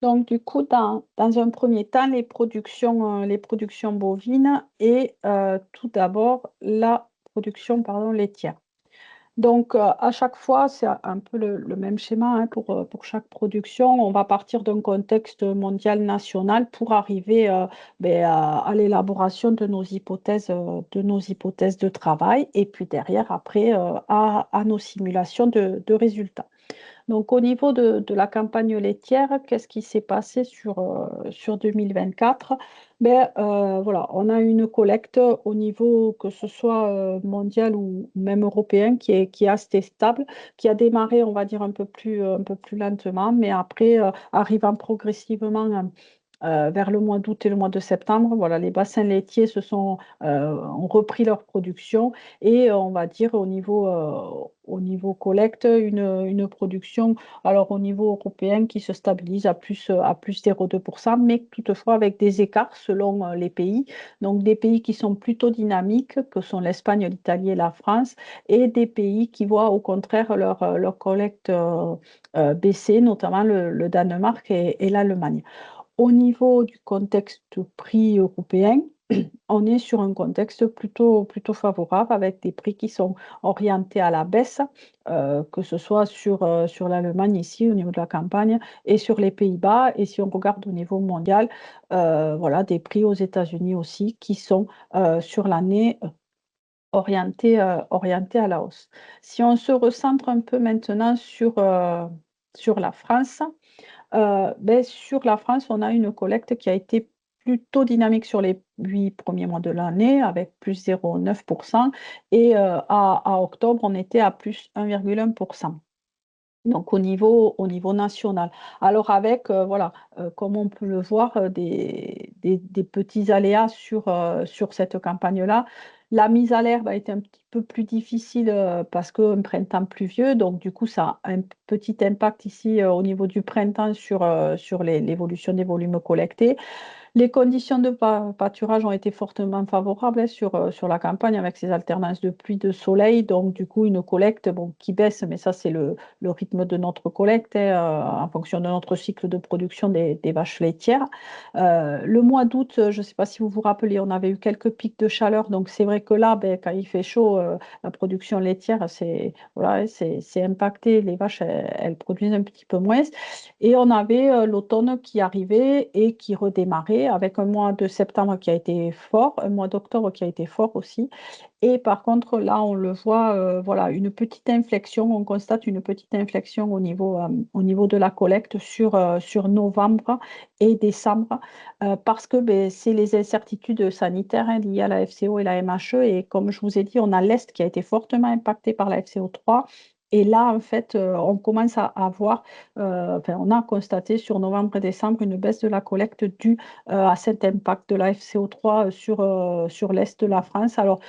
Donc, du coup, dans un premier temps, les productions bovines et tout d'abord la production, pardon, laitière. Donc, à chaque fois, c'est un peu le même schéma, hein, pour chaque production. On va partir d'un contexte mondial national pour arriver, à l'élaboration de nos hypothèses de travail et puis derrière, après, à nos simulations de résultats. Donc au niveau de la campagne laitière, qu'est-ce qui s'est passé sur 2024? Voilà, on a une collecte au niveau, que ce soit, mondial ou même européen, qui est assez stable, qui a démarré, on va dire, un peu plus lentement, mais après, arrivant progressivement, vers le mois d'août et le mois de septembre, voilà, les bassins laitiers ont repris leur production et on va dire au niveau collecte, une production, alors au niveau européen qui se stabilise à plus 0,2 mais toutefois avec des écarts selon, les pays. Donc des pays qui sont plutôt dynamiques, que sont l'Espagne, l'Italie et la France et des pays qui voient au contraire leur collecte, baisser, notamment le Danemark et l'Allemagne. Au niveau du contexte prix européen, on est sur un contexte plutôt favorable avec des prix qui sont orientés à la baisse, que ce soit sur l'Allemagne ici au niveau de la campagne et sur les Pays-Bas et si on regarde au niveau mondial, voilà des prix aux États-Unis aussi qui sont, sur l'année, orientés à la hausse. Si on se recentre un peu maintenant sur la France, sur la France, on a une collecte qui a été plutôt dynamique sur les 8 premiers mois de l'année avec plus 0,9 et à octobre, on était à plus 1,1. Donc au niveau national. Alors avec, voilà, comme on peut le voir, des petits aléas sur cette campagne-là. La mise à l'herbe a été un petit peu plus difficile, parce qu'un printemps pluvieux, donc du coup ça a un petit impact ici, au niveau du printemps sur l'évolution des volumes collectés. Les conditions de pâturage ont été fortement favorables, hein, sur la campagne avec ces alternances de pluie, de soleil. Donc du coup, une collecte, bon, qui baisse, mais ça, c'est le rythme de notre collecte, hein, en fonction de notre cycle de production des vaches laitières. Le mois d'août, je ne sais pas si vous vous rappelez, on avait eu quelques pics de chaleur. Donc c'est vrai que là, quand il fait chaud, la production laitière, voilà, hein, c'est impacté. Les vaches, elles produisent un petit peu moins. Et on avait, l'automne qui arrivait et qui redémarrait avec un mois de septembre qui a été fort, un mois d'octobre qui a été fort aussi. Et par contre, là, on le voit, voilà, une petite inflexion, on constate une petite inflexion au niveau de la collecte sur novembre et décembre, parce que, c'est les incertitudes sanitaires, hein, liées à la FCO et la MHE et comme je vous ai dit, on a l'Est qui a été fortement impacté par la FCO3 et là, en fait, on commence à voir, enfin, on a constaté sur novembre et décembre une baisse de la collecte due, à cet impact de la FCO3, sur l'Est de la France. Alors,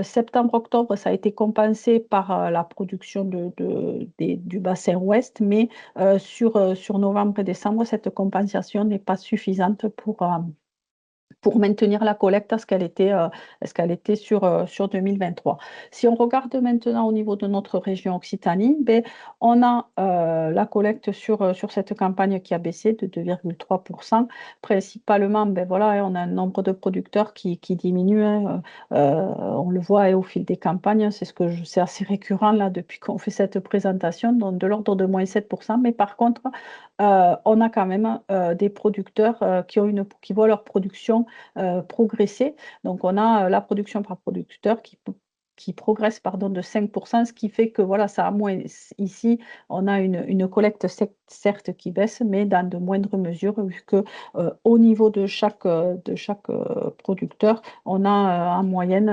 septembre-octobre, ça a été compensé par, la production du bassin ouest, mais, sur novembre et décembre, cette compensation n'est pas suffisante pour maintenir la collecte à ce qu'elle était sur 2023. Si on regarde maintenant au niveau de notre région Occitanie, on a, la collecte sur cette campagne qui a baissé de 2,3 principalement, voilà, hein, on a un nombre de producteurs qui diminue, hein, on le voit, hein, au fil des campagnes, c'est assez récurrent là depuis qu'on fait cette présentation, donc de l'ordre de -7 mais par contre, on a quand même, des producteurs, qui voient leur production, progresser. Donc on a, la production par producteur qui progresse pardon de 5 ce qui fait que voilà, ça a moins ici, on a une collecte certes qui baisse, mais dans de moindres mesures vu que, au niveau de chaque, producteur, on a, en moyenne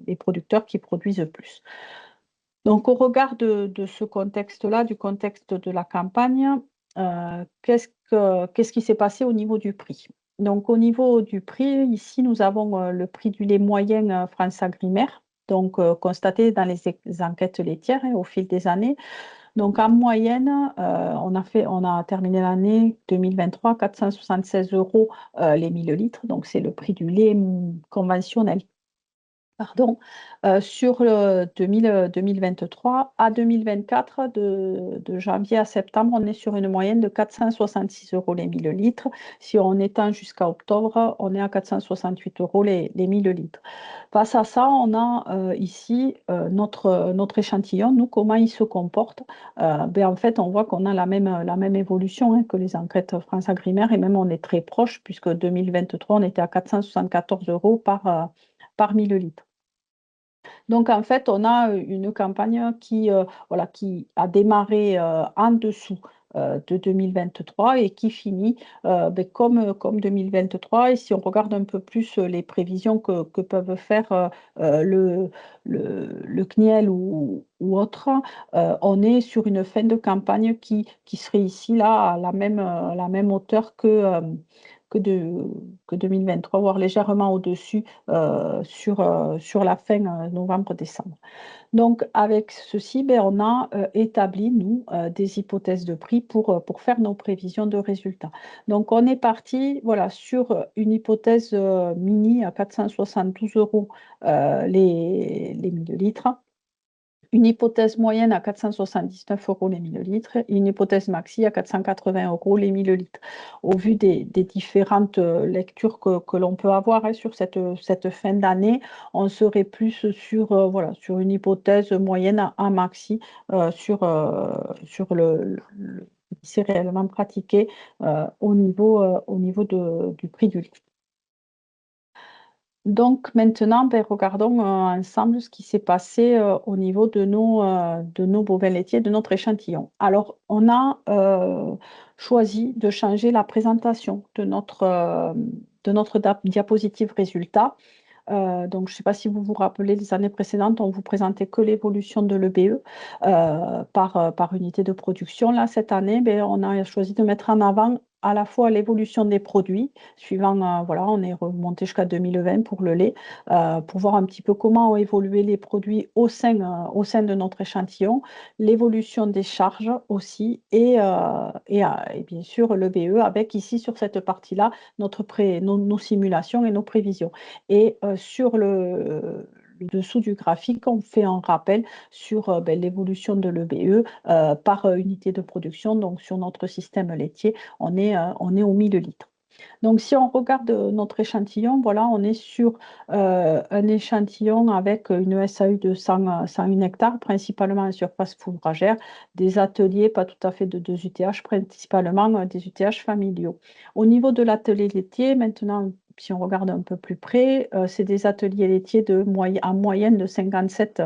les producteurs qui produisent plus. Donc au regard de ce contexte-là, du contexte de la campagne, qu'est-ce qui s'est passé au niveau du prix? Donc au niveau du prix, ici nous avons, le prix du lait moyen, France Agrimaire, donc constaté dans les enquêtes laitières, hein, au fil des années. Donc en moyenne, on a terminé l'année 2023 476 € les millilitres, donc c'est le prix du lait, conventionnel. pardon, sur le 2023 à 2024, de janvier à septembre, on est sur une moyenne de 466 euros les millilitres. Si on étend jusqu'à octobre, on est à 468 euros les millilitres. Face à ça, on a ici notre échantillon, nous, comment il se comporte. Ben, en fait, on voit qu'on a la même évolution, hein, que les enquêtes France Agrimaire, et même on est très proche, puisque 2023, on était à 474 euros par millilitre. Donc, en fait, on a une campagne voilà, qui a démarré en dessous de 2023 et qui finit ben, comme 2023. Et si on regarde un peu plus les prévisions que peuvent faire le CNIEL ou autre, on est sur une fin de campagne qui serait ici, là, à la même hauteur que, de, que 2023, voire légèrement au-dessus sur la fin novembre-décembre. Donc, avec ceci, ben, on a établi, nous, des hypothèses de prix pour faire nos prévisions de résultats. Donc, on est parti voilà, sur une hypothèse mini à 472 euros les millilitres, une hypothèse moyenne à 479 euros les millilitres et une hypothèse maxi à 480 euros les millilitres. Au vu des différentes lectures que l'on peut avoir, hein, sur cette fin d'année, on serait plus voilà, sur une hypothèse moyenne à maxi sur qui s'est réellement pratiqué au niveau du prix du litre. Donc maintenant, ben, regardons ensemble ce qui s'est passé au niveau de nos bovins laitiers, de notre échantillon. Alors, on a choisi de changer la présentation de notre diapositive résultat. Donc, je ne sais pas si vous vous rappelez, les années précédentes, on vous présentait que l'évolution de l'EBE par unité de production. Là, cette année, ben, on a choisi de mettre en avant à la fois l'évolution des produits, suivant, voilà, on est remonté jusqu'à 2020 pour le lait, pour voir un petit peu comment ont évolué les produits au sein de notre échantillon, l'évolution des charges aussi, et bien sûr l'EBE, avec ici sur cette partie-là nos simulations et nos prévisions. Et sur le dessous du graphique, on fait un rappel sur ben, l'évolution de l'EBE par unité de production. Donc, sur notre système laitier, on est au millilitre. Donc, si on regarde notre échantillon, voilà, on est sur un échantillon avec une SAU de 101 hectares, principalement en surface fourragère, des ateliers, pas tout à fait de 2 UTH, principalement des UTH familiaux. Au niveau de l'atelier laitier, maintenant, si on regarde un peu plus près, c'est des ateliers laitiers en moyenne de 57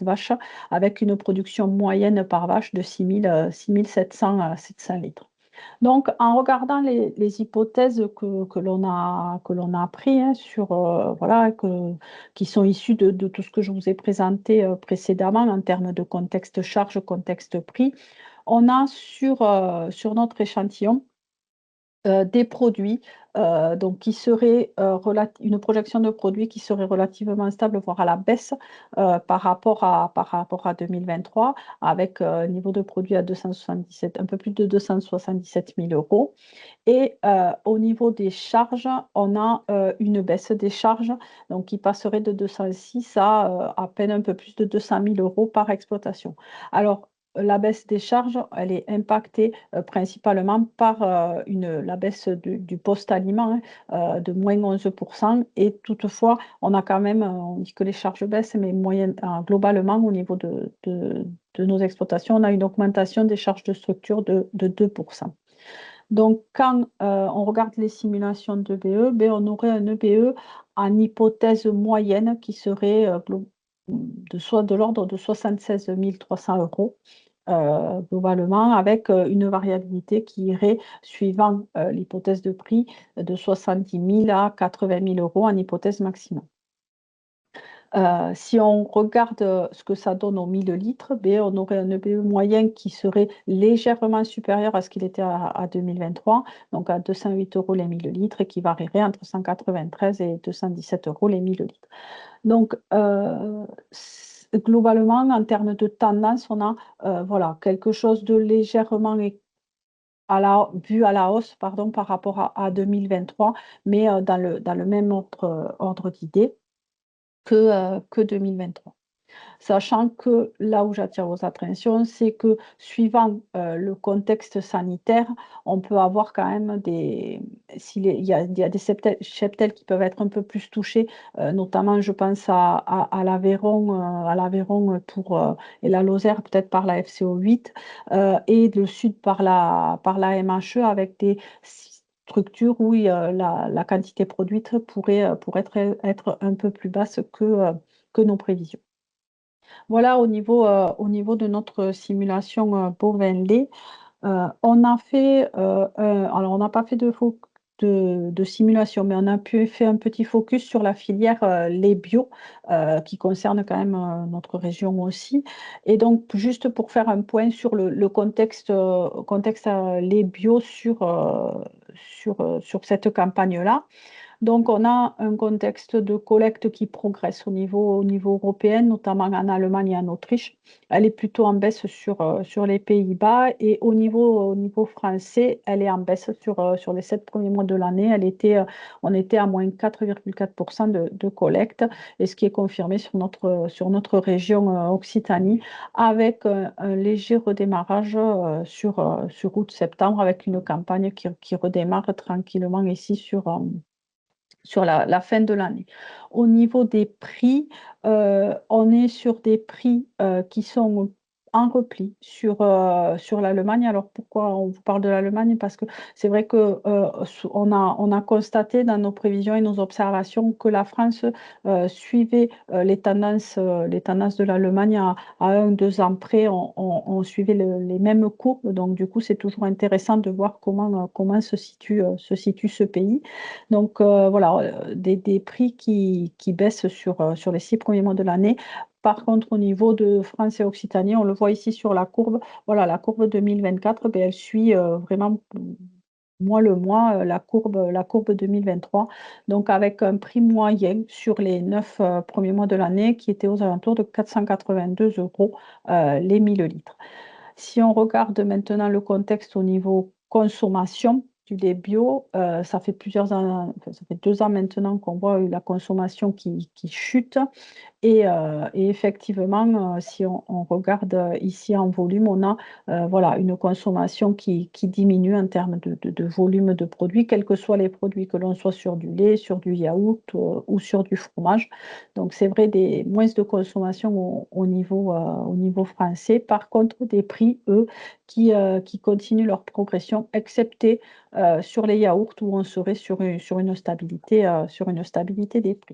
vaches, avec une production moyenne par vache de 6 700 litres. Donc, en regardant les hypothèses que l'on a prises, hein, voilà, qui sont issues de tout ce que je vous ai présenté précédemment en termes de contexte charge, contexte prix, on a sur notre échantillon des produits, donc qui seraient une projection de produits qui serait relativement stable, voire à la baisse par rapport à 2023, avec un niveau de produit à 277, un peu plus de 277 000 euros. Et au niveau des charges, on a une baisse des charges, donc qui passerait de 206 à peine un peu plus de 200 000 euros par exploitation. Alors, la baisse des charges, elle est impactée principalement par la baisse du post-aliment, hein, de moins 11%. Et toutefois, on a quand même, on dit que les charges baissent, mais globalement, au niveau de nos exploitations, on a une augmentation des charges de structure de 2%. Donc, quand on regarde les simulations d'EBE, ben, on aurait un EBE en hypothèse moyenne qui serait de l'ordre de 76 300 euros, globalement, avec une variabilité qui irait, suivant l'hypothèse de prix, de 70 000 à 80 000 euros en hypothèse maximum. Si on regarde ce que ça donne au 1000 litres, ben, on aurait un EBE moyen qui serait légèrement supérieur à ce qu'il était à 2023, donc à 208 euros les 1000 litres, et qui varierait entre 193 et 217 euros les 1000 litres. Donc, globalement, en termes de tendance, on a voilà, quelque chose de légèrement vu à la hausse, pardon, par rapport à 2023, mais dans le même ordre d'idée. que 2023. Sachant que là où j'attire votre attention, c'est que suivant, le contexte sanitaire, on peut avoir quand même des s'il est il y a des cheptels qui peuvent être un peu plus touchés, notamment je pense à l'Aveyron, pour, et la Lozère peut-être par la FCO 8, et le sud par la MHE avec des structures où il y a la quantité produite pourrait être un peu plus basse que nos prévisions. Voilà au niveau de notre simulation, bovin lait, on a fait, alors on n'a pas fait de simulation, mais on a pu fait un petit focus sur la filière, lait bio, qui concerne quand même, notre région aussi et donc juste pour faire un point sur le contexte, lait bio sur cette campagne-là. Donc on a un contexte de collecte qui progresse au niveau européen, notamment en Allemagne et en Autriche. Elle est plutôt en baisse sur les Pays-Bas et au niveau français, elle est en baisse sur les 7 premiers mois de l'année. On était à moins 4,4 de collecte et ce qui est confirmé sur notre région, Occitanie avec, un léger redémarrage, sur août-septembre avec une campagne qui redémarre tranquillement ici sur la fin de l'année. Au niveau des prix, on est sur des prix, qui sont en repli sur l'Allemagne. Alors pourquoi on vous parle de l'Allemagne? Parce que c'est vrai que, on a constaté dans nos prévisions et nos observations que la France, suivait, les tendances de l'Allemagne à 1 ou 2 ans près. On suivait les mêmes courbes. Donc du coup, c'est toujours intéressant de voir comment se situe ce pays. Donc, voilà, des prix qui baissent sur les 6 premiers mois de l'année. Par contre, au niveau de France et Occitanie, on le voit ici sur la courbe, voilà, la courbe 2024, beh, elle suit, vraiment mois le mois, la courbe 2023. Donc avec un prix moyen sur les 9 premiers mois de l'année qui était aux alentours de 482 € les millilitres. Si on regarde maintenant le contexte au niveau consommation du lait bio, ça fait plusieurs ans, enfin, ça fait 2 ans maintenant qu'on voit la consommation qui chute. Et effectivement, si on regarde, ici en volume, on a, voilà, une consommation qui diminue en termes de volume de produits, quels que soient les produits, que l'on soit sur du lait, sur du yaourt, ou sur du fromage. Donc c'est vrai des moins de consommation au niveau français. Par contre, des prix, eux, qui continuent leur progression, excepté, sur les yaourts où on serait sur une stabilité des prix.